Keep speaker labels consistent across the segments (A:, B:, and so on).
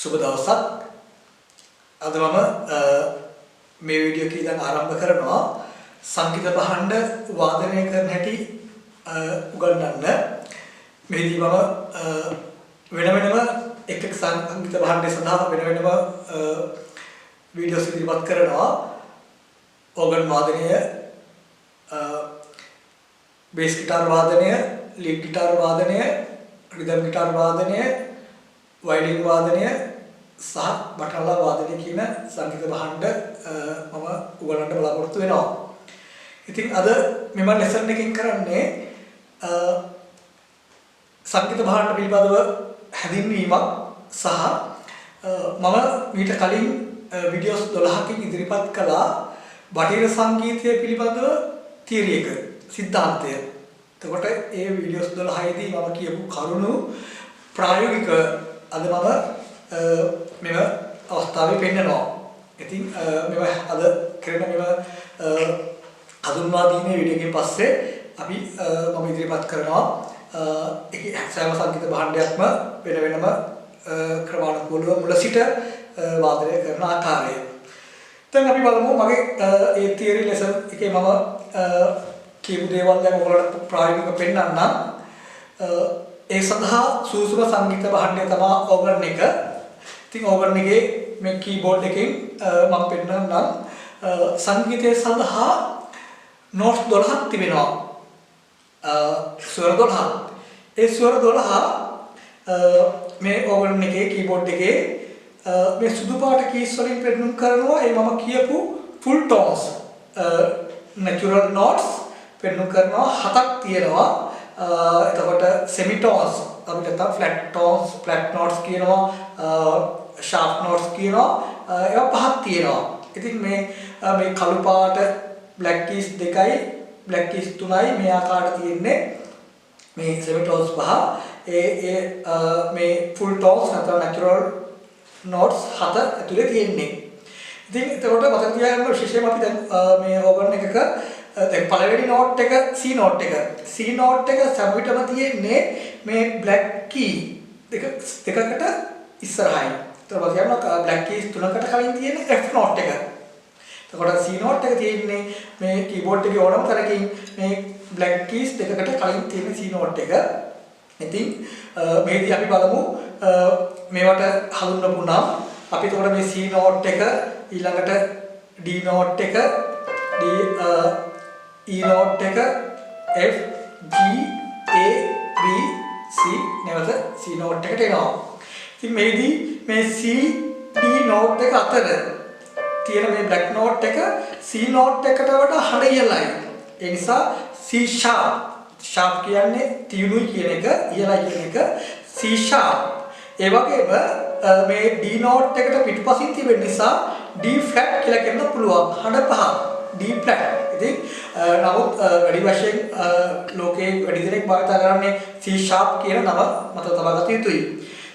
A: සුබ දවසක්. අද මම මේ වීඩියෝ එක ඉදන් ආරම්භ කරනවා සංගීත භාණ්ඩ වාදනය කරන හැටි උගන්වන්න. මේදී මම වෙන වෙනම එක් සංගීත භාණ්ඩය සඳහා වෙන වෙනම වීඩියෝස් ඉදිරිපත් කරනවා. ඕගන් වාදනය, බේස් ගිටාර් වාදනය, ලීඩ් ගිටාර් වාදනය, රිද්ම් ගිටාර් වාදනය, වයලින් වාදනය සහ බටරලා වාදනය කියන සංගීත භාණ්ඩ මම උගන්වන්න බලාපොරොත්තු වෙනවා. ඉතින් අද මෙම ලෙසන් එකකින් කරන්නේ සංගීත භාණ්ඩ පිළිබඳව හැඳින්වීමක් සහ මම මීට කලින් වීඩියෝස් 12කින් ඉදිරිපත් කළා බටහිර සංගීතය පිළිබඳව තියරි එක, සිද්ධාන්තය. එතකොට ඒ වීඩියෝස් 12යිදී මම කියපු කරුණු ප්‍රායෝගික අද මම මෙව අවස්ථාවේ පෙන්නනවා. ඉතින් මෙව අද කරන මෙව හඳුන්වා දීමේ වීඩියෝ එකෙන් පස්සේ අපි මම ඉදිරිපත් කරනවා ඒකේ සෑම සංගීත භාණ්ඩයක්ම වෙන වෙනම ක්‍රමානුකූලව මුල සිට වාදනය කරන ආකාරය. දැන් අපි බලමු මගේ ඒ තියරි ලෙසන් එකේ මම කියපු දේවල් දැන් ඔයගොල්ලන්ට ප්‍රායෝගිකව පෙන්නන්නම්. ඒ සඳහා සූසුම සංගීත භාණ්ඩය තමයි ඕගන් එක. ඉතින් ඕගන් එකේ මේ කීබෝඩ් එකෙන් මම පෙන්නන්නම් සංගීතය සඳහා නෝට්ස් 12ක් තිබෙනවා. ස්වර 12. ඒ ස්වර 12 මේ ඕගන් එකේ කීබෝඩ් එකේ මේ සුදු පාට කීස් වලින් පෙන්වන්න කරනවා. ඒ මම කියපු ෆුල් ටෝන්ස් නැචරල් නෝට්ස් පෙන්වන්න කරනවා 7ක් තියෙනවා. එතකොට සෙමිටෝන්ස් අපිට තව ෆ්ලැට් ටෝන්ස්, ෆ්ලැට් නෝට්ස් කියනවා, ෂාප් නෝට්ස් කියනවා. ඒවා පහක් තියෙනවා. ඉතින් මේ කළු පාට බ්ලැක් කීස් 2යි, බ්ලැක් කීස් 3යි මේ ආකාරයට තියෙන්නේ මේ සෙමිටෝන්ස් පහ. මේ ෆුල් ටෝන්ස් නැත්නම් නැචරල් නෝට්ස් 7 ඇතුලේ තියෙන්නේ. ඉතින් එතකොට මතක තියාගන්න විශේෂයෙන්ම අපි දැන් මේ ඕගන් එකක දැන් පළවෙනි නෝට් එක C නෝට් එක. C නෝට් එක සම්විතම තියෙන්නේ මේ බ්ලැක් කී දෙකකට ඉස්සරහයි. එතකොට කියනවා බ්ලැක් කීස් 3කට කලින් තියෙන F නෝට් එක. එතකොට C නෝට් එක තියෙන්නේ මේ කීබෝඩ් එකේ ඕනම තරකින් මේ බ්ලැක් කීස් දෙකකට කලින් තියෙන C නෝට් එක. ඉතින් මේදී අපි බලමු මේවට හඳුන්වපු නම් අපි එතකොට මේ C නෝට් එක ඊළඟට D නෝට් එක E නෝට් එක F G A B C නැවත C නෝට් එකට එනවා. ඉතින් මේදී මේ C D නෝට් එක අතර තියෙන මේ බ්ලැක් නෝට් එක C නෝට් එකට වඩා හඩ ඉහළයි. ඒ නිසා C sharp කියන්නේ තියුණුයි කියන එක, ඉහළයි කියන එක C sharp. ඒ වගේම මේ D නෝට් එකට පිටුපසින් තිබෙන නිසා D flat කියලා කියන්න පුළුවන්. හඩ පහ D flat. ඉතින් නමුත් වැඩි වශයෙන් ලෝකයේ වැඩි දෙනෙක් භාවිත කරන්නේ C sharp කියන නම මත තබා ගත යුතුයි.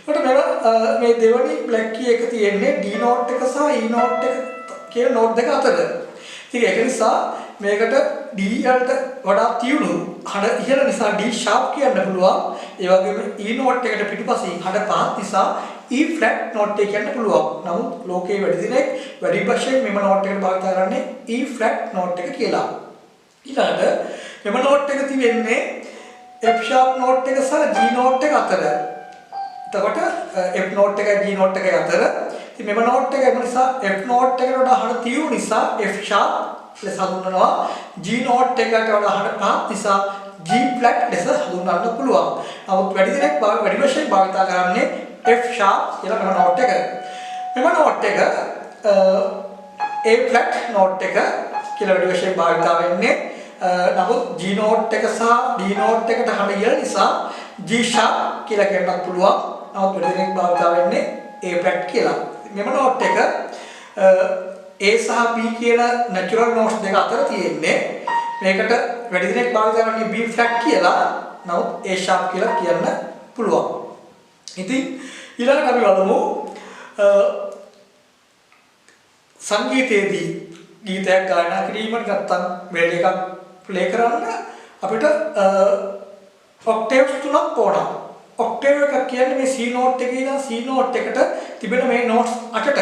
A: ඒකට මේ දෙවනි බ්ලැක් කී එක තියෙන්නේ D නෝට් එක සහ E නෝට් එක කියන නෝට් දෙක අතර. ඉතින් ඒක නිසා මේකට D වලට වඩා තියුණු හඩ ඉහළ නිසා D sharp කියන්න පුළුවන්. ඒ වගේම E නෝට් එකට පිටුපසින් හඩ පහක් නිසා E flat නෝට් එක කියන්න පුළුවන්. නමුත් ලෝකයේ වැඩි දෙනෙක් වැඩි වශයෙන් මෙම නෝට් එකට භාවිත කරන්නේ E flat නෝට් එක කියලා. ඊළඟට මෙම නෝට් එක තිබෙන්නේ F sharp නෝට් එක සහ G නෝට් එක අතර. එතකොට F නෝට් එකයි G නෝට් එකයි අතර. ඉතින් මෙම නෝට් එක නිසා F නෝට් එකට වඩා හඩ තියුණු නිසා F sharp ලෙස හඳුන්වනවා. G නෝට් එකට වඩා හඩ පහක් නිසා G flat ලෙස හඳුන්වන්න පුළුවන්. නමුත් වැඩි දෙනෙක් වැඩි වශයෙන් භාවිත කරන්නේ F sharp කියලා මෙම නෝට් එක. මෙම නෝට් එක A flat නෝට් එක කියලා වැඩි වශයෙන් භාවිත වෙන්නේ. නමුත් G නෝට් එක සහ D නෝට් එකට හඩ ඉහළ නිසා G sharp කියලා කියන්නත් පුළුවන්. නමුත් වැඩි දෙනෙක් භාවිත වෙන්නේ A flat කියලා. මෙම නෝට් එක A සහ B කියන නැචරල් නෝට්ස් දෙක අතර තියෙන්නේ. මේකට වැඩි දෙනෙක් භාවිත කරන්නේ B flat කියලා. නමුත් A sharp කියලා කියන්න පුළුවන්. ඉතින් ඊළඟට අපි බලමු සංගීතයේදී ගීතයක් ගායනා කිරීමට නැත්නම් මෙලඩි එකක් ප්ලේ කරන්න අපිට ඔක්ටේව්ස් තුනක් ඕන. ඔක්ටේව් එකක් කියන්නේ මේ C note එකේ ඉඳන් C note එකට තිබෙන මේ notes 8ට.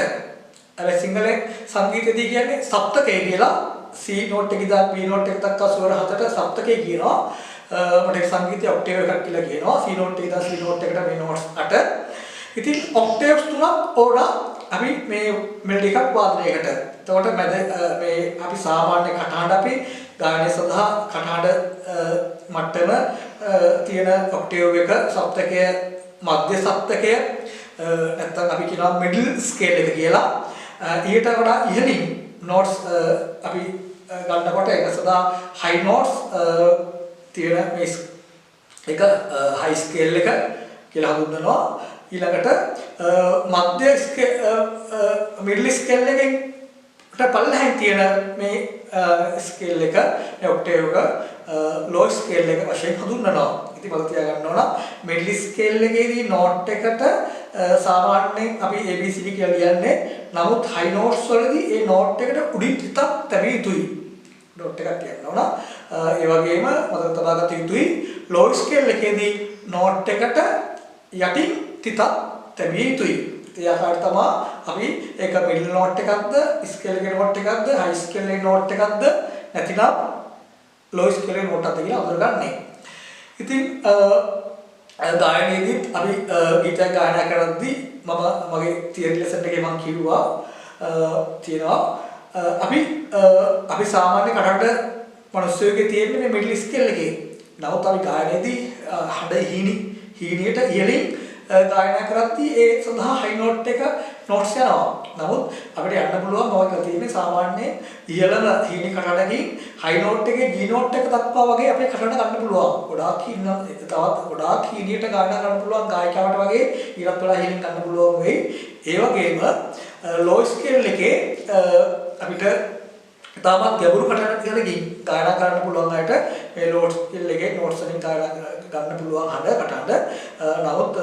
A: අර සිංහලෙන් සංගීතයේදී කියන්නේ සප්තකය කියලා. C note එකේ ඉඳන් B note එක දක්වා ස්වර 7ට සප්තකය කියනවා. මට සංගීතයේ ඔක්ටේව් එකක් කියලා කියනවා. C note එකේ ඉඳන් C note එකට මේ notes 8. ඉතින් ඔක්ටේව්ස් තුනක් ඕන අපි මේ මෙලඩි එකක් වාදනයකට. එතකොට මැද මේ අපි සාමාන්‍ය කටහඬ අපි ගායනය සඳහා කටහඬ මට්ටම තියෙන ඔක්ටේව් එක සප්තකය මධ්‍ය සප්තකය නැත්නම් අපි කියනවා මිඩල් ස්කේල් එක කියලා. ඊට වඩා ඉහළින් notes අපි ගන්නකොට ඒක සදා high notes තියෙන මේ එක high scale එක කියලා හඳුන්වනවා. ඊළඟට මධ්‍ය මිඩල් ස්කේල් එකෙන් පල්ලෙහාන් තියෙන මේ ස්කේල් එක මේ ඔක්ටේව් එක ලෝ ස්කේල් එක වශයෙන් හඳුන්වනවා. ඉතින් මම තියා ගන්න ඕන මිඩල් ස්කේල් එකේදී නෝට් එකට සාමාන්‍යයෙන් අපි ABCD කියලා ලියන්නේ. නමුත් හයි නෝට්ස් වලදී ඒ නෝට් එකට උඩින් ටිකක් තැබිය යුතුයි. නෝට් එකක් කියන්න ඕන. ඒ වගේම මතක තබා ගත යුතුයි ලෝ ස්කේල් එකේදී නෝට් එකට යටින් ටිකක් තැබිය යුතුයි. ඒ ආකාරයට තමයි අපි ඒක මිඩල් නෝට් එකක්ද ස්කේල් එකේ නෝට් එකක්ද හයි ස්කේල් එකේ නෝට් එකක්ද නැතිනම් ලෝ ස්කේල් එකේ නෝට් එකක්ද කියලා අඳුරගන්නේ. ඉතින් ගායනයේදී අපි ගීතයක් ගායනා කරද්දී මම මගේ තියරි ලෙසන් එකේ මම කිව්වා තියෙනවා අපි සාමාන්‍ය කටහඬ මිනිස්සුගේ තියෙන මේ මිඩල් ස්කේල් එකේ. නමුත් අපි ගායනයේදී හඬ හීනියට ඉහළින් ගායනා කරද්දී ඒ සඳහා හයි නෝට් එක නෝට්ස් යනවා. නමුත් අපිට යන්න පුළුවන් මොකක්ද තියෙන්නේ සාමාන්‍ය ඉහළම හීනි කටහඬකින් හයි නෝට් එකේ G නෝට් එක දක්වා වගේ අපේ කටහඬ ගන්න පුළුවන්. තවත් ගොඩාක් හීනියට ගායනා කරන්න පුළුවන් ගායිකාවට වගේ ඊටත් වඩා ඉහළින් ගන්න පුළුවන් වෙයි. ඒ වගේම ලෝ ස්කේල් එකේ අපිට තාමත් ගැඹුරු කටහඬකින් ගායනා කරන්න පුළුවන් අයට මේ ලෝ ස්කේල් එකේ නෝට්ස් වලින් ගායනා ගන්න පුළුවන් කටහඬ. නමුත්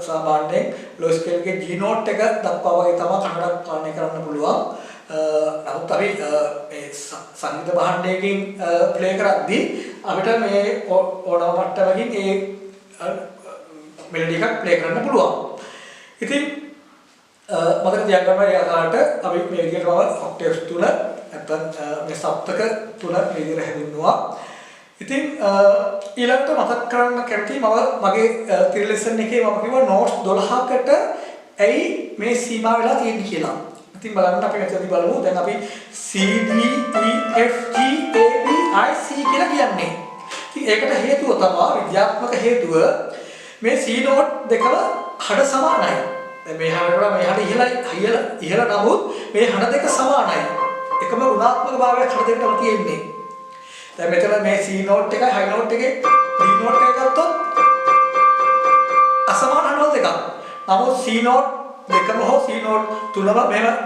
A: සාමාන්‍යයෙන් ලෝ ස්කේල් එකේ G note එක දක්වා වගේ තමයි කටහඬක් පාලනය කරන්න පුළුවන්. නමුත් අපි මේ සංගීත භාණ්ඩයකින් ප්ලේ කරද්දී අපිට මේ ඕනම මට්ටමකින් ඒ මෙලඩි එකක් ප්ලේ කරන්න පුළුවන්. ඉතින් මතක තියාගන්න ඒ ආකාරයට අපි මේ විදිහට ඔක්ටේව්ස් තුන නැත්නම් මේ සප්තක තුන මේ විදිහට හැඳින්වුවා. ඉතින් ඊළඟට මතක් කරන්න කැමතියි මම මගේ තිර ලෙසන් එකේ මම කිව්වා නෝට්ස් 12කට ඇයි මේ සීමා වෙලා තියෙන්නේ කියලා. ඉතින් බලන්න අපි මෙතනදී බලමු. දැන් අපි C D E F G A B I C කියලා කියන්නේ. ඉතින් ඒකට හේතුව තමයි විද්‍යාත්මක හේතුව මේ C note දෙකම හඩ සමානයි. දැන් මේ හඩට මේ හඩ ඉහළ නමුත් මේ හඩ දෙක සමානයි. එකම ඍණාත්මක භාවයක් හඩ දෙකටම තියෙන්නේ. දැන් මෙතන මේ C note එකයි high note එකේ D note එක ගත්තොත් අසමාන හඬවල් දෙකක්. නමුත් C note දෙකම හෝ C note තුනම මෙහෙම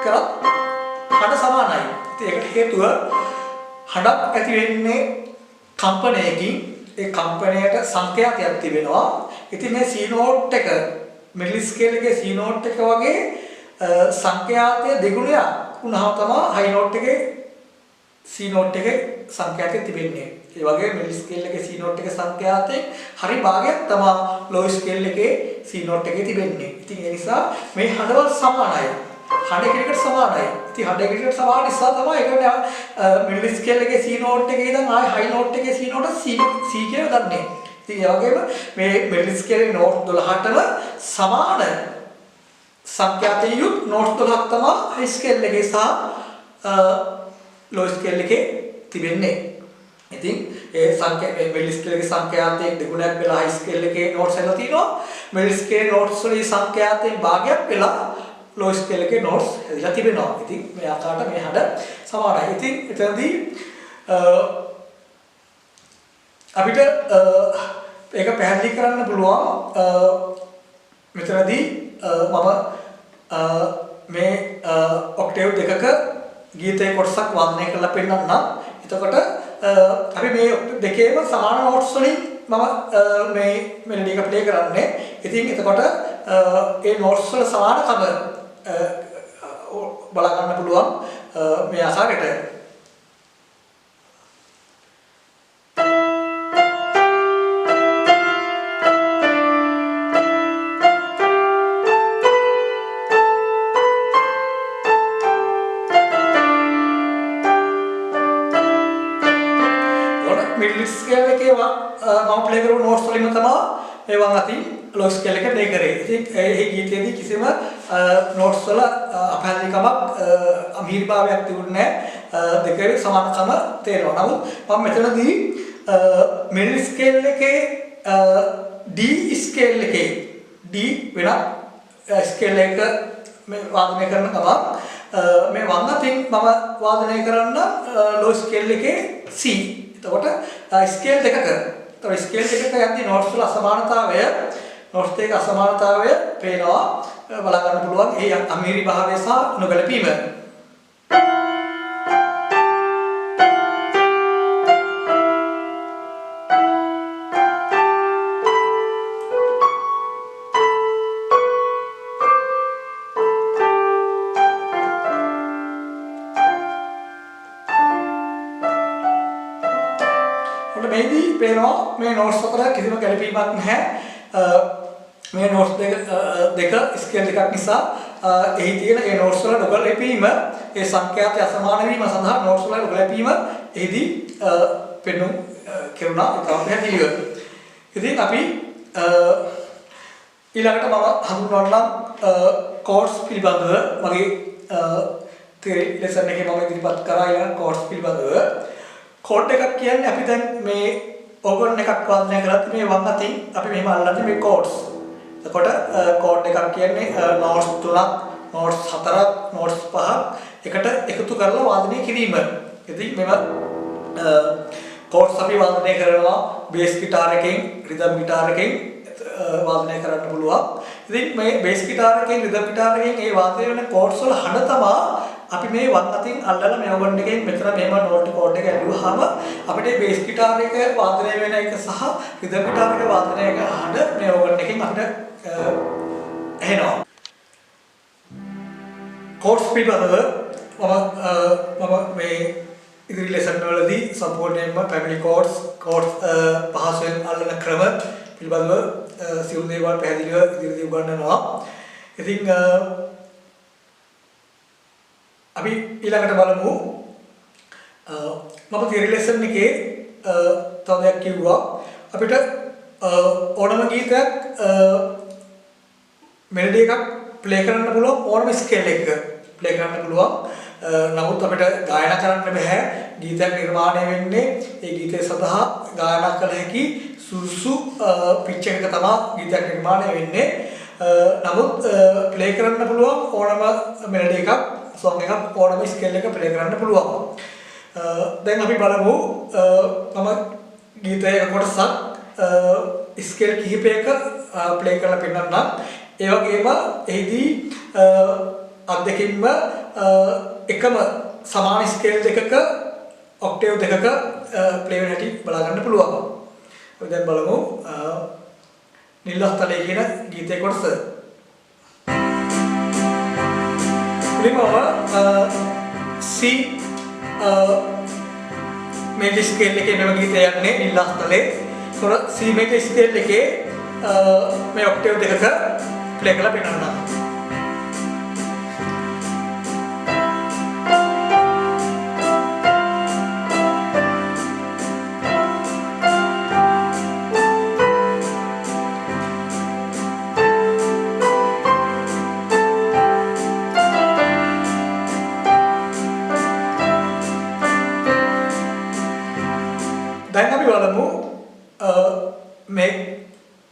A: කරත් හඬ සමානයි. ඉතින් ඒකට හේතුව හඬක් ඇති වෙන්නේ කම්පනයකින්. ඒ කම්පනයට සංකේතයක් තිබෙනවා. ඉතින් මේ C note එක මිඩල් ස්කේල් එකේ C note එක වගේ සංකේතය දෙගුණයක් වුණාම තමයි high note එකේ C note එකේ සංඛ්‍යාතය තිබෙන්නේ. ඒ වගේ මිඩල් ස්කේල් එකේ C note එකේ සංඛ්‍යාතයෙන් හරි භාගයක් තමයි ලෝ ස්කේල් එකේ C note එකේ තිබෙන්නේ. ඉතින් ඒ නිසා මේ හඬවල් සමානයි. හඬ එකට සමානයි. ඉතින් හඬ එකට සමාන නිසා තමයි ඒකට මිඩල් ස්කේල් එකේ C note එකේ ඉඳන් ආයි high note එකේ C note C කියලා ගන්නෙ. ඉතින් ඒ වගේම මේ මිඩල් ස්කේල් එකේ note 12ටම සමාන සංඛ්‍යාතයෙන් යුත් note 12ක් තමයි high scale එකේ සහ ලෝ ස්කේල් එකේ තිබෙන්නේ. ඉතින් ඒ සංඛ්‍යා මිඩල් ස්කේල් එකේ සංඛ්‍යාතයෙන් දෙගුණයක් වෙලා හයි ස්කේල් එකේ නෝට්ස් එකක් තියෙනවා. මිඩල් ස්කේල් නෝට්ස් වල සංඛ්‍යාතයෙන් භාගයක් වෙලා ලෝ ස්කේල් එකේ නෝට්ස් හැදිලා තිබෙනවා. ඉතින් මේ ආකාරයට මේ හඬ සමානයි. ඉතින් එතනදී අපිට ඒක පැහැදිලි කරන්න පුළුවන් මෙතනදී මම මේ ඔක්ටේව් දෙකක ගීතයේ කොටසක් වාදනය කරලා පෙන්නන්නම්. එතකොට අපි මේ දෙකේම සමාන නෝට්ස් වලින් මම මේ මෙලඩි එක ප්ලේ කරන්නේ. ඉතින් එතකොට ඒ නෝට්ස් වල සමානකම බලා ගන්න පුළුවන් මේ ආකාරයට. මම ප්ලේ කරපු නෝට්ස් වලින්ම තමයි මේ වම් අතින් ලෝ ස්කේල් එක ප්ලේ කරේ. ඉතින් ඒ ගීතයේදී කිසිම නෝට්ස් වල අපහැදිලිකමක් අමීරිභාවයක් තිබුණේ නැහැ. දෙකේ සමානකම තේරෙනවා. නමුත් මම මෙතනදී මිඩල් ස්කේල් එකේ D ස්කේල් එකේ D වෙන ස්කේල් එක මේ වාදනය කරන ගමන් මේ වම් අතින් මම වාදනය කරන්න ලෝ ස්කේල් එකේ C. එතකොට ස්කේල් දෙකක. ඒතකොට ස්කේල් දෙකක යද්දී නෝට්ස් වල අසමානතාවය නෝට්ස් දෙක අසමානතාවය පේනවා බලා ගන්න පුළුවන්. ඒ අමීරිභාවය සහ නොගැලපීම. මේදී පේනවා මේ නෝට්ස් අතර කිසිම ගැළපීමක් නැහැ. මේ නෝට්ස් දෙක ස්කේල් දෙකක් නිසා එහි තියෙන ඒ නෝට්ස් වල නොගැලපීම ඒ සංඛ්‍යාත අසමාන වීම සඳහා නෝට්ස් වල නොගැලපීම එහිදී පෙන්වු කෙරුණා. ඒක පැහැදිලිව. ඉතින් අපි ඊළඟට මම හඳුන්වන්නම් කෝඩ්ස් පිළිබඳව මගේ තියරි ලෙසන් එකේ මම ඉදිරිපත් කරා ඊළඟ කෝඩ්ස් පිළිබඳව. කෝඩ් එකක් කියන්නේ අපි දැන් මේ ඕගොන් එකක් වාදනය කරත් මේ වම් අතින් අපි මෙහෙම අල්ලන්නේ මේ කෝඩ්ස්. එතකොට කෝඩ් එකක් කියන්නේ නෝට්ස් 3ක්, නෝට්ස් 4ක්, නෝට්ස් 5ක් එකට එකතු කරලා වාදනය කිරීම. ඉතින් මෙව කෝඩ්ස් අපි වාදනය කරනවා බේස් ගිටාර් එකෙන්, රිද්ම් ගිටාර් එකෙන් වාදනය කරන්න පුළුවන්. ඉතින් මේ බේස් ගිටාර් එකෙන්, රිද්ම් ගිටාර් එකෙන් ඒ වාදනය වෙන කෝඩ්ස් වල හඬ තමයි අපි මේ වම් අතින් අල්ලලා මේ ඕගන් එකෙන් මෙතන මෙහෙම නෝට් කෝඩ් එක ඇල්ලුවාම අපිට බේස් ගිටාර් එක වාදනය වෙන එක සහ රිද්ම් ගිටාර් එක වාදනය කරන හඬ මේ ඕගන් එකෙන් අපිට ඇහෙනවා. කෝඩ්ස් පිළිබඳව මම මේ ඉදිරි ලෙසන් වලදී සම්පූර්ණයෙන්ම ෆැමිලි කෝඩ්ස් පහසුවෙන් අල්ලන ක්‍රම පිළිබඳව සියලු දේවල් පැහැදිලිව ඉදිරියට උගන්වනවා. ඉතින් අපි ඊළඟට බලමු මම තියරි ලෙසන් එකේ තව දෙයක් කිව්වා අපිට ඕනම ගීතයක් මෙලඩි එකක් ප්ලේ කරන්න පුළුවන් ඕනම ස්කේල් එකක ප්ලේ කරන්න පුළුවන්. නමුත් අපිට ගායනා කරන්න බෑ. ගීතයක් නිර්මාණය වෙන්නේ ඒ ගීතය සඳහා ගායනා කළ හැකි සුසු පිච් එකක තමයි ගීතයක් නිර්මාණය වෙන්නේ. නමුත් ප්ලේ කරන්න පුළුවන් ඕනම මෙලඩි එකක් song එකක් ඕනම ස්කේල් එකක ප්ලේ කරන්න පුළුවන්. දැන් අපි බලමු මම ගීතයක කොටසක් ස්කේල් කිහිපයක ප්ලේ කරලා පෙන්නන්නම්. ඒ වගේම එහිදී අද්දකින්ම එකම සමාන ස්කේල් දෙකක ඔක්ටේව් දෙකක ප්ලේ වෙන හැටි බලා ගන්න පුළුවන්. අපි දැන් බලමු නිල්ලස්තලේ කියන ගීතයේ කොටස. මම C මේජර් ස්කේල් එකේ මෙව ගීතය යන්නේ නිල්ලස්තලේ. ඒතකොට C මේජර් ස්කේල් එකේ මේ ඔක්ටේව් දෙකක ප්ලේ කරලා පෙන්නනවා. දැන් අපි බලමු මේ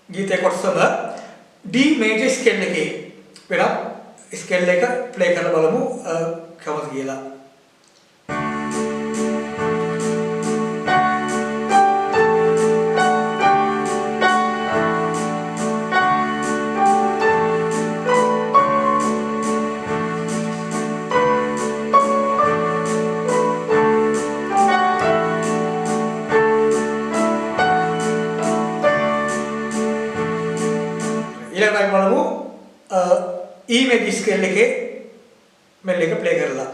A: ගීතයේ කොටසම D මේජර් ස්කේල් එකේ වෙනත් ස්කේල් එක ප්ලේ කරලා බලමු කොහොමද කියලා. ඊළඟට බලමු E මේජර් ස්කේල් එකේ මෙල් එක ප්ලේ කරලා.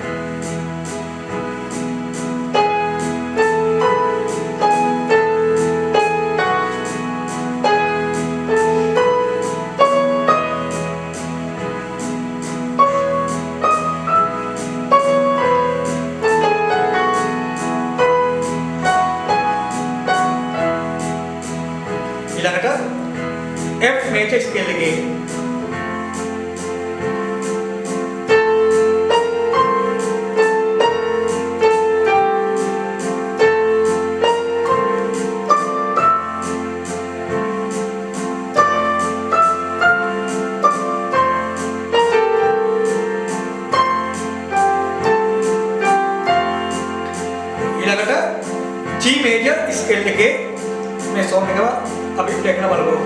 A: ස්කේල් එකේ. G major scale එකේ මේ song එකම අපි play කරලා බලමු.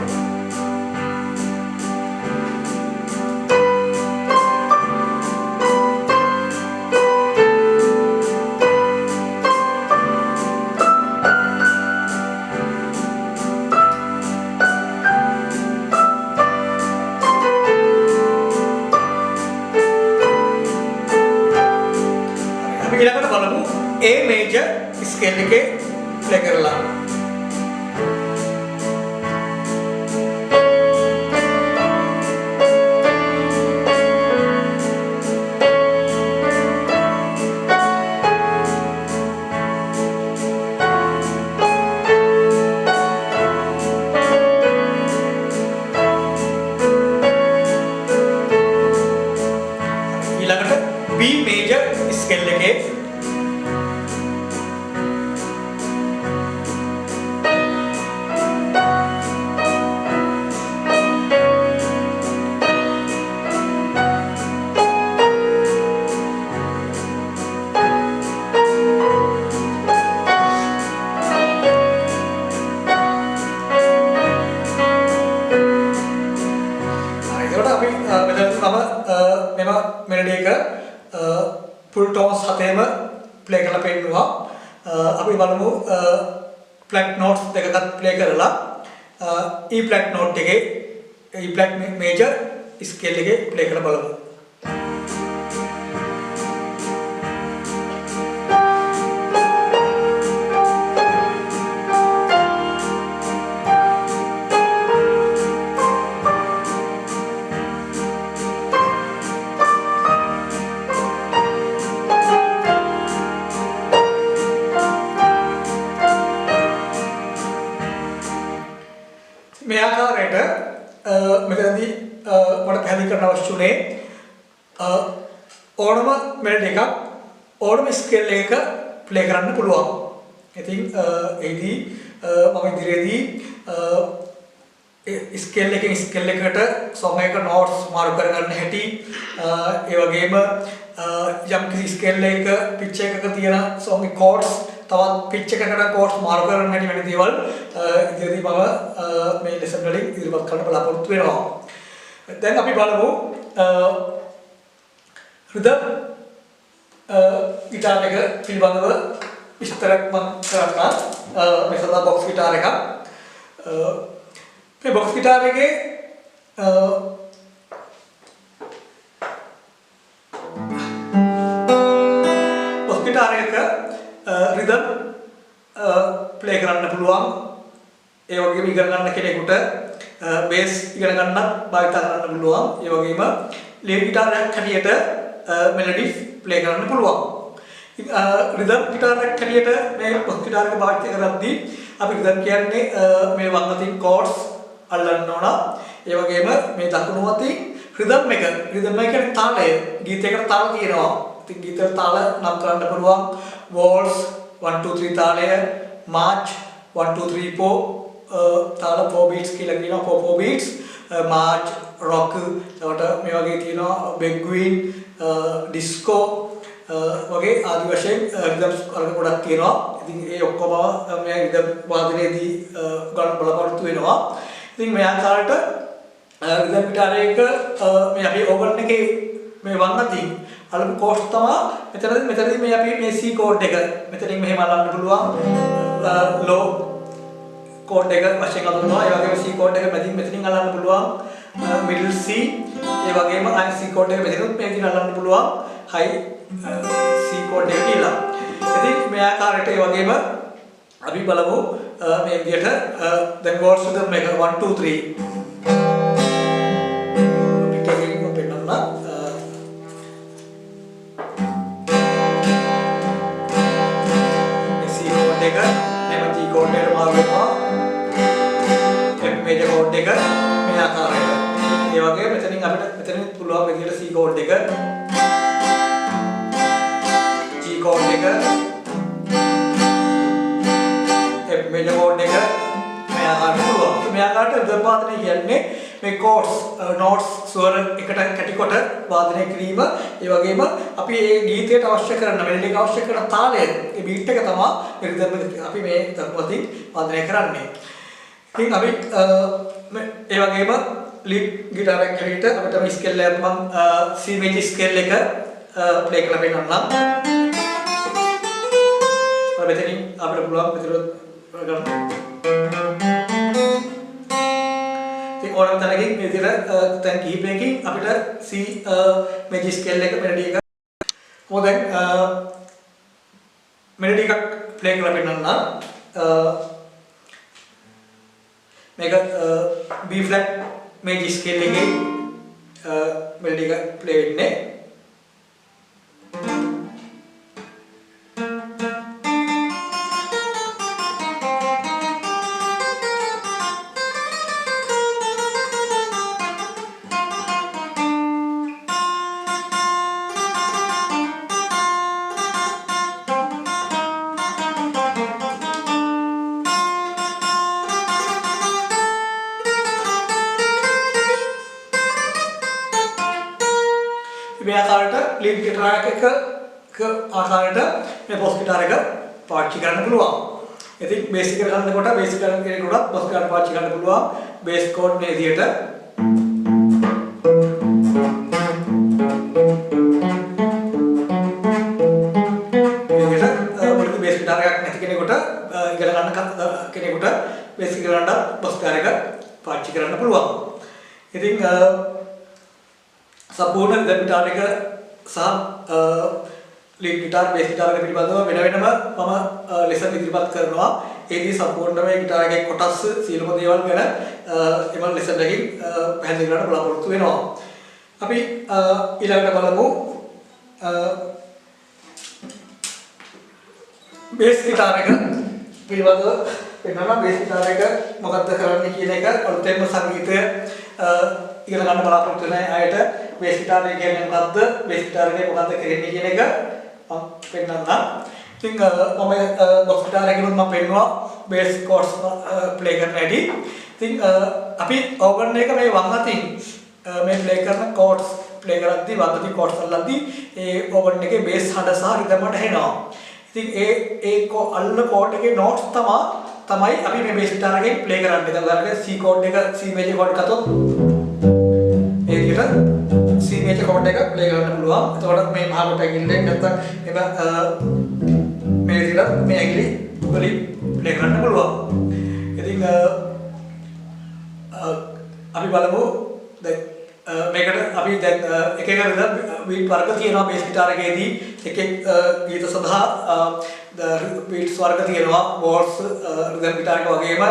A: අපි ඊළඟට බලමු A major scale එකේ play කරලා. ඊළඟට B major scale එකේ මෙම මෙලඩි එක full tones හතේම play කරලා පෙන්නනවා. අපි බලමු flat notes දෙකකට play කරලා E flat note එකේ E flat major scale එකේ play කරලා බලමු. මේ ආකාරයට මෙතනදී මට පැහැදිලි කරන්න අවශ්‍ය උනේ ඕනම මෙලඩි එකක් ඕනම ස්කේල් එකක ප්ලේ කරන්න පුළුවන්. ඉතින් එහිදී මම ඉදිරියේදී ස්කේල් එකකින් ස්කේල් එකකට සොංග් එක නෝට්ස් මාරු කරගන්න හැටි ඒ වගේම යම් කිසි ස්කේල් එකක පිච් එකක තියෙන සොංග් කෝඩ්ස් තවත් පිච් එකකට කෝඩ්ස් මාරු කරන්න හැටි වෙන දේවල් ඉදිරියේදී මම මේ ලෙසන් වලින් ඉදිරිපත් කරන්න බලාපොරොත්තු වෙනවා. දැන් අපි බලමු රිද්ම් ගිටාර් එක පිළිබඳව විස්තරයක් මම කරන්න. මේ සදා බොක්ස් ගිටාර් එකක්. මේ බොක්ස් ගිටාර් එකේ බොක්ස් ගිටාර් එක රිද්ම් ප්ලේ කරන්න පුළුවන්. ඒ වගේම ඉගෙන ගන්න කෙනෙකුට බේස් ඉගෙන ගන්නත් භාවිත කරන්න පුළුවන්. ඒ වගේම ලීඩ් ගිටාර් එකක් හැටියට මෙලඩිස් ප්ලේ කරන්න පුළුවන්. රිද්ම් ගිටාර් එකක් හැටියට මේ බොක්ස් ගිටාර් එක භාවිත කරද්දී අපි රිද්ම් කියන්නේ මේ වම් අතින් කෝඩ්ස් අල්ලන්න ඕන. ඒ වගේම මේ දකුණු අතින් රිද්ම් එක කියන්නේ තාලය. ගීතයකට තාල තියෙනවා. ඉතින් ගීතවල තාල නම් කරන්න පුළුවන්. waltz 1 2 3 තාලය, march 1 2 3 4 තාල 4 beats කියලා කියනවා. 4 beats march rock එතකොට මේ වගේ තියෙනවා beguine disco වගේ ආදි වශයෙන් රිද්ම්ස් අරක ගොඩක් තියෙනවා. ඉතින් ඒ ඔක්කොම මේ රිද්ම් වාදනයේදී ගන්න බලාපොරොත්තු වෙනවා. ඉතින් මේ ආකාරයට රිද්ම් ගිටාර් එක මේ අපි ඕගන් එකේ මේ වම් අතින් අලුත් කෝඩ්ස් තමයි මෙතනදී මේ අපි මේ C කෝඩ් එක මෙතනින් මෙහෙම අල්ලන්න පුළුවන්. low කෝඩ් එක වශයෙන් අඳුනනවා. ඒ වගේම C කෝඩ් එක මෙතනින් අල්ලන්න පුළුවන්. middle C ඒ වගේම C කෝඩ් එක මෙතනින් මේකෙන් අල්ලන්න පුළුවන්. high C කෝඩ් එක කියලා. ඉතින් මේ ආකාරයට ඒ වගේම අපි බලමු මේ විදිහට දැන් waltz රිද්ම් එක 1 2 3 කෝඩ් එකට මාරු වෙනවා. F මේජර් කෝඩ් එක මේ ආකාරයට ඒ වගේ මෙතනින් අපිට මෙතනින් පුළුවන් විදිහට C chord එක G chord එක F major chord එක මේ ආකාරයට පුළුවන්. මේ ආකාරයට රිද්ම් වාදනය කියන්නේ මේ chords notes ස්වර එකට කැටි කොට වාදනය කිරීම. ඒ වගේම අපි මේ ගීතයට අවශ්‍ය කරන මෙලඩි එක අවශ්‍ය කරන තාලය ඒ බීට් එක තමයි රිද්ම් අපි මේ තත්ත්වයෙන් වාදනය කරන්නේ. ඉතින් අපි ඒ වගේම ලීඩ් ගිටාර් එක හැටියට අපිට මේ ස්කේල් එක මම C major ස්කේල් එක ප්ලේ කරලා පෙන්නන්නම්. මෙතනින් අපිට පුළුවන් මෙතන ගන්න. ඉතින් ඕනම තැනකින් මේ විදිහට තැන් කිහිපයකින් අපිට C major scale එක මෙලඩි එක මොකද දැන් මෙලඩි එකක් ප්ලේ කරලා පෙන්නන්න මේක B flat major scale එකේ මෙලඩි එක ප්ලේ වෙන්නේ මේ ආකාරයට ලීඩ් ගිටාර් එක ආකාරයට මේ බොස් ගිටාර් එක පාවිච්චි කරන්න පුළුවන්. ඉතින් බේස් එක ගන්නකොට බේස් එක ගන්න කෙනෙකුට බොස් ගිටාර් පාවිච්චි කරන්න පුළුවන්. බේස් කෝඩ් මේ විදිහට මේකට බේස් ගිටාර් එකක් නැති කෙනෙකුට ඉගෙන ගන්න කෙනෙකුට බේස් එක ගන්න බොස් ගිටාර් එක පාවිච්චි කරන්න පුළුවන්. ඉතින් සම්පූර්ණ ගිටාර් එක සහ ලීඩ් ගිටාර් බේස් ගිටාර් එක පිළිබඳව වෙන වෙනම මම ලෙසන් ඉදිරිපත් කරනවා. ඒදී සම්පූර්ණ මේ ගිටාර් එකේ කොටස් සියලුම දේවල් ගැන එම ලෙසන් එකකින් පැහැදිලි කරන්න බලාපොරොත්තු වෙනවා. අපි ඊළඟට බලමු බේස් ගිටාර් එක පිළිබඳව වෙනම බේස් ගිටාර් එක මොකක්ද කරන්නේ කියන එක අලුතෙන්ම සංගීතය ඉගෙන ගන්න බලාපොරොත්තු වෙන අයට බේස් ගිටාර් එක කියන්නේ මොකද්ද බේස් ගිටාර් එකේ මොකද්ද කරන්නේ කියන එක මම පෙන්නන්නම්. ඉතින් මම බොක්ස් ගිටාර් එකේත් මම පෙන්නුවා බේස් කෝඩ්ස් ප්ලේ කරන හැටි. ඉතින් අපි ඕගන් එක මේ වම් අතින් මේ ප්ලේ කරන කෝඩ්ස් ප්ලේ කරද්දී වම් අතින් කෝඩ්ස් අල්ලද්දී ඒ ඕගන් එකේ බේස් හඬ සහ රිද්මට එනවා. ඉතින් ඒ අල්ලන කෝඩ් එකේ නෝට්ස් තමයි අපි මේ බේස් ගිටාර් එකේ ප්ලේ කරන්නේ. දැන් උදාහරණයක් C කෝඩ් එක C මේජර් කෝඩ් එකතොත් ඒ විදිහට C මේජර් කෝඩ් එක ප්ලේ කරන්න පුළුවන්. එතකොට මේ මහ කොට ඇඟිල්ලෙන් නැත්නම් මේ විදිහට මේ ඇඟිලි වලින් ප්ලේ කරන්න පුළුවන්. ඉතින් අපි බලමු දැන් මේකට අපි දැන් එක එක බීට් වර්ග තියෙනවා බේස් ගිටාර් එකේදී එක ගීත සඳහා බීට්ස් වර්ග තියෙනවා වෝල්ස් රිද්ම් ගිටාර් එක වගේම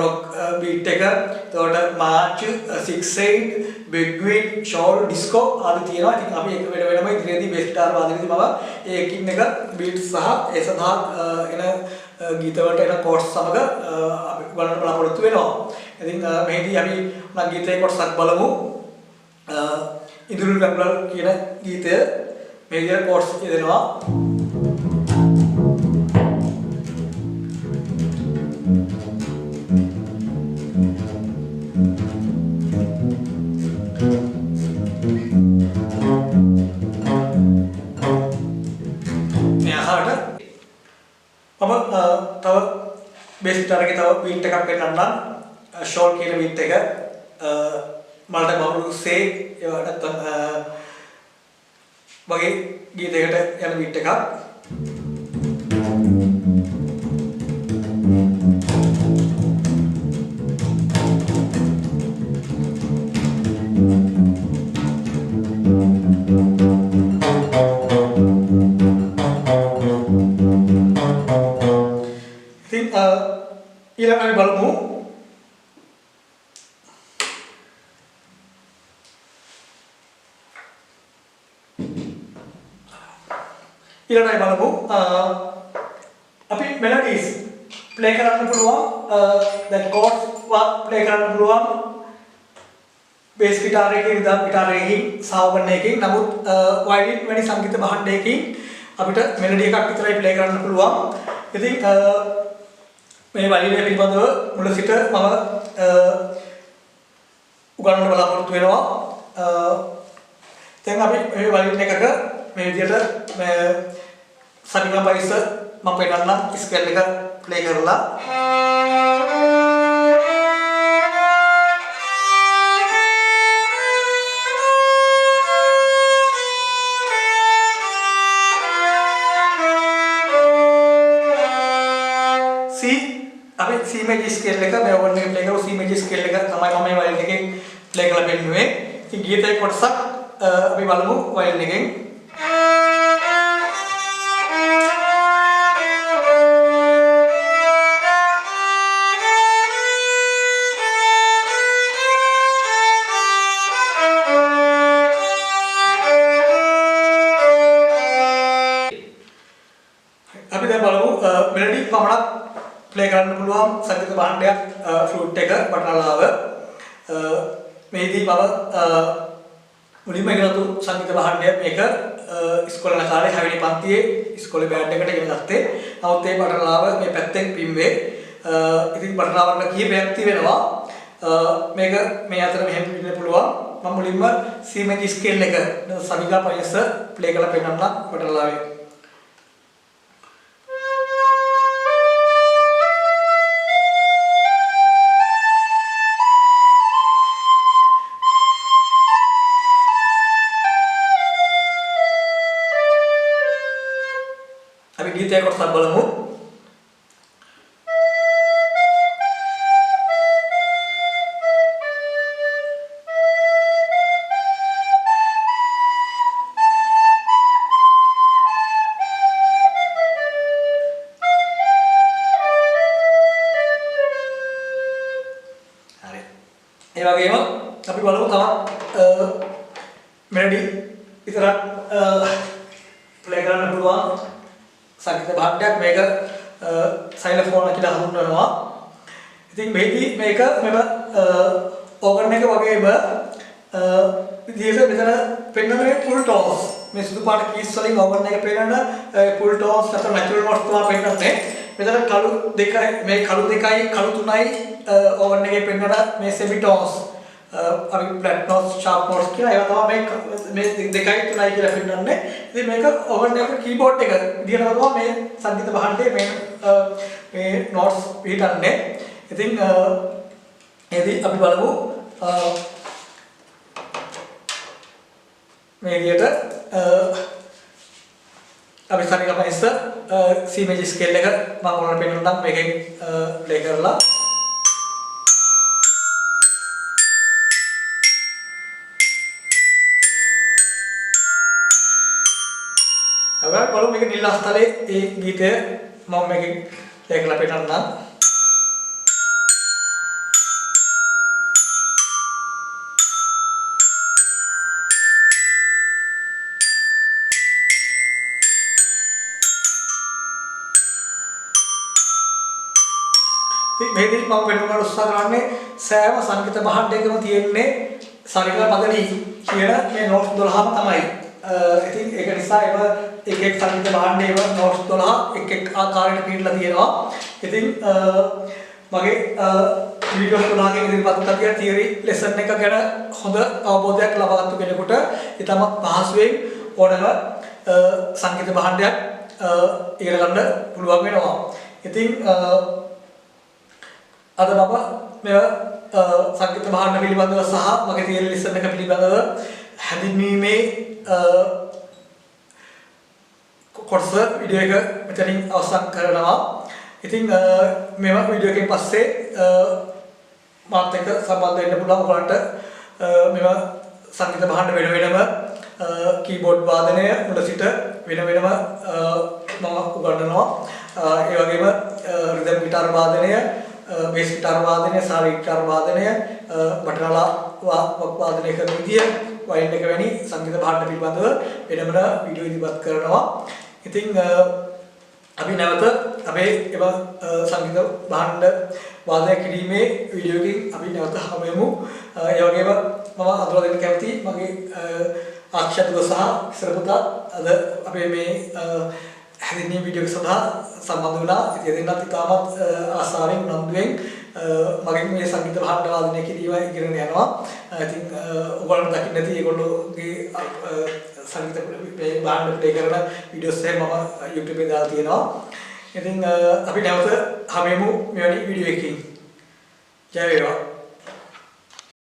A: රොක් බීට් එක එතකොට මාර්ච් 6/8 බෙග්වින් ෂෝල් ඩිස්කෝ ආදී තියෙනවා. ඉතින් අපි එක වෙනම ඉදිරියේදී බේස් ගිටාර් වාදනයේදී මම ඒකින් එක බීට්ස් සහ ඒ සඳහා එන ගීත වලට එන කෝඩ්ස් සමග අපි බලන්න බලාපොරොත්තු වෙනවා. ඉතින් මෙහිදී අපි උනා ගීතයේ කොටසක් බලමු. ඉදිරියට ගම්බල් කියන ගීතය මේ විදිහට කෝඩ්ස් දෙනවා. මම තව බේස් ගිටාර් එකේ තව බීට් එකක් පෙන්නන්නම්. ෂෝල් කියන බීට් එක මලට බබලු සේ නැත්නම් වගේ ගීතයකට යන බීට් එකක්. ඊළඟට බලමු අපි melodies play කරන්න පුළුවන් දැන් chords ප්ලේ කරන්න පුළුවන් බේස් ගිටාර් එකකින් රිද්ම් ගිටාර් එකකින් සාවකරන එකකින් නමුත් වයලින් වැනි සංගීත භාණ්ඩයකින් අපිට මෙලඩි එකක් විතරයි ප්ලේ කරන්න පුළුවන්. ඉතින් මේ වයලිනය පිළිබඳව මුල සිට මම උගන්වන්න බලාපොරොත්තු වෙනවා. දැන් අපි මේ වයලින් එකක මේ විදිහට සරිගම පයිස මම පෙන්නන්නම් ස්කේල් එක ප්ලේ කරලා. C major scale එක මේ ඕවන් එකේ ප්ලේ කරලා C major scale එක තමයි මම මේ වයලින් එකෙන් ප්ලේ කරලා පෙන්නුවේ. ඉතින් ගීතයේ කොටසක් අපි බලමු වයලින් එකෙන්. අපි දැන් බලමු මෙලඩි පමණක් ප්ලේ කරන්න පුළුවන් සංගීත භාණ්ඩයක් ෆ්ලූට් එක බටරලාව. මේදී මම මුලින්ම ඉගෙනතු සංගීත භාණ්ඩයක් මේක ඉස්කෝලේ යන කාලේ 6 වෙනි පන්තියේ ඉස්කෝලේ බෑන්ඩ් එකට ඉගෙන ගත්තේ. නමුත් මේ බටරලාව මේ පැත්තෙන් පිම්වේ. ඉතින් බටරලාවකට කීපයක් තියෙනවා. මේක මේ අතර මෙහෙම පින්න පුළුවන්. මම මුලින්ම C major scale එක සරිගම පයිස ප්ලේ කරලා පෙන්නන්න බටරලාවේ. අපි ගීතයක් කොටසක් බලමු. හරි. ඒ වගේම අපි බලමු තවත් මෙලඩි විතරක් ප්ලේ කරන්න පුළුවන් සංගීත භාණ්ඩයක් මේක සයිලෝෆෝන් කියලා හඳුන්වනවා. ඉතින් මේකේ මේක මෙව ඕගන් එක වගේම විදිහට මෙතන පෙන්වන්නේ ෆුල් ටෝන්ස්. මේ සුදු පාට කීස් වලින් ඕගන් එක පෙන්වන ෆුල් ටෝන්ස් නැත්නම් නැචරල් නෝට්ස් තමයි පෙන්වන්නේ. මෙතන කළු දෙකයි මේ කළු දෙකයි කළු තුනයි ඕගන් එකේ පෙන්වන මේ සෙමි ටෝන්ස් අපි ෆ්ලැට් නෝට්ස් ෂාර්ප් නෝට්ස් කියලා ඒවා තමයි මේ දෙකයි තුනයි කියලා පෙන්වන්නේ. ඉතින් මේක ඕගන් එක කීබෝඩ් එක විදිහට තමයි මේ සංගීත භාණ්ඩයේ මේ නෝට්ස් පිටන්නේ. ඉතින් එදී අපි බලමු මේ විදිහට අපි සරිගම පයිස C major scale එක මම ඔයාලට පෙන්නන්නම් මේකෙන් ප්ලේ කරලා. අපි බලමු මේක නිල් අස්තලේ ඒ ගීතය මම මේකෙන් ප්ලේ කරලා පෙන්නන්නම්. මේකෙදි මම වෙනම උත්සාහ කරන්නේ සෑම සංගීත භාණ්ඩයකම තියෙන්නේ සරිගම පදනි කියන මේ නෝට්ස් 12ම තමයි. ඉතින් ඒක නිසා ඒව එක එක සංගීත භාණ්ඩයේම නෝට්ස් 12 එක එක ආකාරයට පිළිලා තියෙනවා. ඉතින් මගේ වීඩියෝ 12කින් ඉදිරිපත් කරලා තියරි ලෙසන් එක ගැන හොඳ අවබෝධයක් ලබාගත්තු කෙනෙකුට ඊටමත් පහසුවෙන් ඕනම සංගීත භාණ්ඩයක් ඉගෙන ගන්න පුළුවන් වෙනවා. ඉතින් අද මම මේ සංගීත භාණ්ඩ පිළිබඳව සහ මගේ තියරි ලෙසන් එක පිළිබඳව හැඳින්වීමේ කොටස වීඩියෝ එක මෙතනින් අවසන් කරනවා. ඉතින් මේ වීඩියෝ එකෙන් පස්සේ මාත් එක්ක සම්බන්ධ වෙන්න පුළුවන් ඔයාලට මේවා සංගීත භාණ්ඩ වෙන වෙනම කීබෝඩ් වාදනය මුල සිට වෙන වෙනම මම උගන්වනවා. ඒ වගේම රිද්ම් ගිටාර් වාදනය, බේස් ගිටාර් වාදනය, සාරි ගිටාර් වාදනය, බටරලා වාදනය කරන විදිය, වයලින් එක වැනි සංගීත භාණ්ඩ පිළිබඳව වෙනම වීඩියෝ ඉදිරිපත් කරනවා. ඉතින් අපි නැවත අපේ ඒව සංගීත භාණ්ඩ වාදනය කිරීමේ වීඩියෝ එකකින් අපි නැවත හමු වෙමු. ඒ වගේම මම අඳුර දෙන්න කැමතියි මගේ ආක්ෂිතුක සහ ඉස්සරපුතා අද අපේ මේ හැදින්වීම වීඩියෝ එක සඳහා සම්බන්ධ වුණා. ඉතින් දෙන්නත් ඉතාමත් ආසාවෙන් උනන්දුවෙන් මගෙන් මේ සංගීත භාණ්ඩ වාදනය කිරීම ඉගෙන යනවා. ඉතින් ඔයගොල්ලෝ දකින්න ඇති ඒගොල්ලෝගේ සංගීත භාණ්ඩ ප්ලේ කරන වීඩියෝස් එහෙම මම YouTube එකේ දාලා තියෙනවා. ඉතින් අපි නැවත හමු වෙමු මෙවැනි වීඩියෝ එකකින්. ජය වේවා.